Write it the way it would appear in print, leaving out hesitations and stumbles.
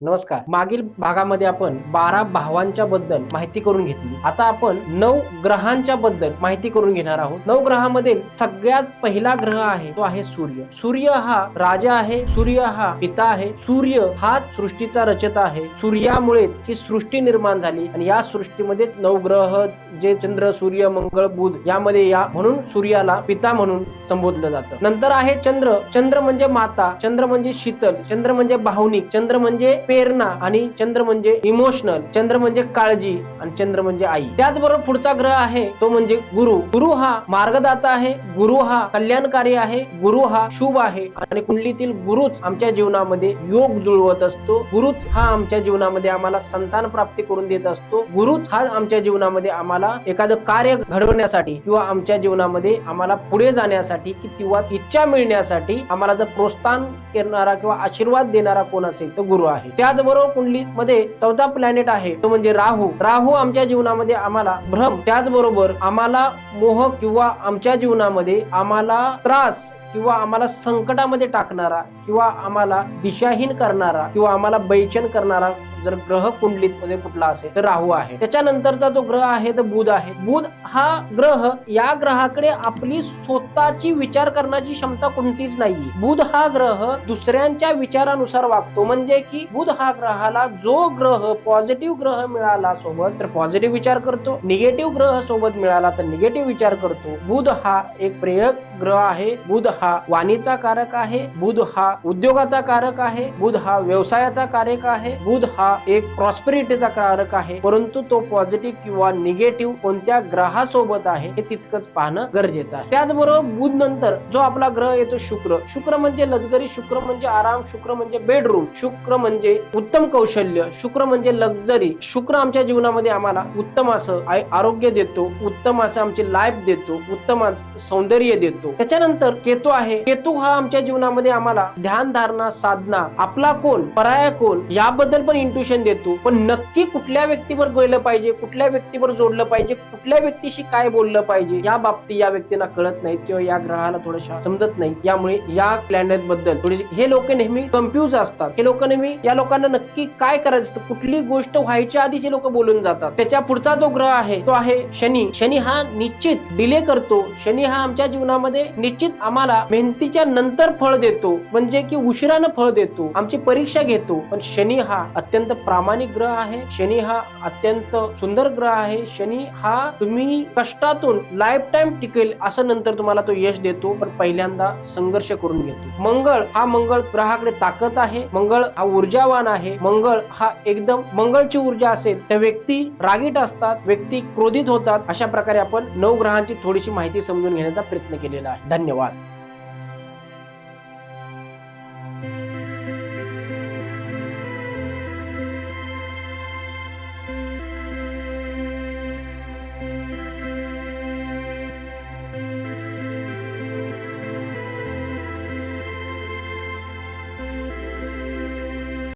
नमस्कार. मागील भागामध्ये आपण 12 भावांच्या बद्दल माहिती करून घेतली. आता आपण 9 ग्रहांच्या बद्दल माहिती करून घेणार आहोत. 9 ग्रहामधील सगळ्यात पहिला ग्रह आहे तो आहे सूर्य. सूर्य हा राजा आहे. सूर्य हा पिता आहे. सूर्य हा सृष्टीचा रचता आहे. सूर्यामुळेच ही सृष्टी निर्माण झाली आणि या सृष्टीमध्ये 9 ग्रह जे चंद्र, सूर्य, मंगळ, बुध यामध्ये या म्हणून सूर्याला पिता म्हणून संबोधलं जातं. नंतर आहे चंद्र. चंद्र म्हणजे माता, चंद्र म्हणजे शीतल, चंद्र म्हणजे भावनिक, चंद्र म्हणजे प्रेरणा आणि चंद्र म्हणजे इमोशनल, चंद्र म्हणजे काळजी आणि चंद्र म्हणजे आई. त्याचबरोबर पुढचा ग्रह आहे तो म्हणजे गुरु. गुरु हा मार्गदाता आहे. गुरु हा कल्याणकारी आहे. गुरु हा शुभ आहे आणि कुंडलीतील गुरुच आमच्या जीवनामध्ये योग जुळवत असतो. गुरुच हा आमच्या जीवनामध्ये आम्हाला संतान प्राप्ती करून देत असतो. गुरुच हा आमच्या जीवनामध्ये आम्हाला एखादं कार्य घडवण्यासाठी किंवा आमच्या जीवनामध्ये आम्हाला पुढे जाण्यासाठी किंवा इच्छा मिळण्यासाठी आम्हाला जर प्रोत्साहन करणारा किंवा आशीर्वाद देणारा कोण असेल तो गुरु आहे. त्याचबरोबर कुंडलीमध्ये 14 प्लॅनेट आहे तो म्हणजे राहू. राहू आमच्या जीवनामध्ये आम्हाला भ्रम, त्याचबरोबर आम्हाला मोह किंवा आमच्या जीवनामध्ये आम्हाला त्रास किंवा आम्हाला संकटामध्ये टाकणारा किंवा आम्हाला दिशाहीन करणारा किंवा आम्हाला बेचैन करणारा जर ग्रह कुंडलीत मध्ये कुठला असेल तर राहू आहे. त्याच्यानंतरचा जो ग्रह आहे तो बुध आहे. बुध हा ग्रह, या ग्रहाकडे आपली स्वतःची विचार करण्याची क्षमता कोणतीच नाहीये. बुध हा ग्रह दुसऱ्यांच्या विचारानुसार वागतो. म्हणजे की बुध हा ग्रहाला जो ग्रह पॉझिटिव्ह ग्रह मिळाला सोबत तर पॉझिटिव्ह विचार करतो, निगेटिव्ह ग्रह सोबत मिळाला तर निगेटिव्ह विचार करतो. बुध हा एक प्रेरक ग्रह आहे. बुध हा वाणीचा कारक आहे. बुध हा उद्योगाचा कारक आहे. बुध हा व्यवसायाचा कारक आहे. बुध हा एक प्रॉस्पेरिटीचा कारक आहे. परंतु तो पॉझिटिव्ह किंवा निगेटिव्ह कोणत्या ग्रहासोबत आहे हे तितकंच पाहणं गरजेचं आहे. त्याचबरोबर बुध नंतर जो आपला ग्रह येतो शुक्र. शुक्र म्हणजे लक्झरी, शुक्र म्हणजे आराम, शुक्र म्हणजे बेडरूम, शुक्र म्हणजे उत्तम कौशल्य, शुक्र म्हणजे लक्झरी. शुक्र आमच्या जीवनामध्ये आम्हाला उत्तम असं आरोग्य देतो, उत्तम असं आमची लाईफ देतो, उत्तम सौंदर्य देतो. त्याच्यानंतर केतू आहे. केतू हा आमच्या जीवनामध्ये आम्हाला ध्यान धारणा, साधना, आपला कोण, पराया कोण याबद्दल पण इंट्युशन देतो. पण नक्की कुठल्या व्यक्तीवर गेलं पाहिजे, कुठल्या व्यक्तीवर जोडलं पाहिजे, कुठल्या व्यक्तीशी काय बोललं पाहिजे या बाबतीत या व्यक्तींना कळत नाही किंवा या ग्रहाला थोडंसं समजत नाही. यामुळे या प्लॅनेट बद्दल थोडीशी हे लोक नेहमी कन्फ्युज असतात. हे लोक नेहमी या लोकांना नक्की काय करायचं, कुठली गोष्ट व्हायच्या आधीच हे लोक बोलून जातात. त्याच्या पुढचा जो ग्रह आहे तो आहे शनी. शनी हा निश्चित डिले करतो. शनी हा आमच्या जीवनामध्ये निश्चित आम्हाला मेहनतीच्या नंतर फळ देतो, म्हणजे की उशिरानं फळ देतो, आमची परीक्षा घेतो. पण शनी हा अत्यंत प्रामाणिक ग्रह आहे. शनी हा अत्यंत सुंदर ग्रह आहे. शनी हा तुम्ही कष्टातून लाईफ टाइम टिकेल असं नंतर तुम्हाला तो यश देतो, पण पहिल्यांदा संघर्ष करून घेतो. मंगळ ग्रहाकडे ताकद आहे. मंगळ हा ऊर्जावान आहे. मंगळ हा एकदम मंगळची ऊर्जा असेल तर व्यक्ती रागीट असतात, व्यक्ती क्रोधित होतात. अशा प्रकारे आपण 9 ग्रहांची थोडीशी माहिती समजून घेण्याचा प्रयत्न केलेला आहे. धन्यवाद.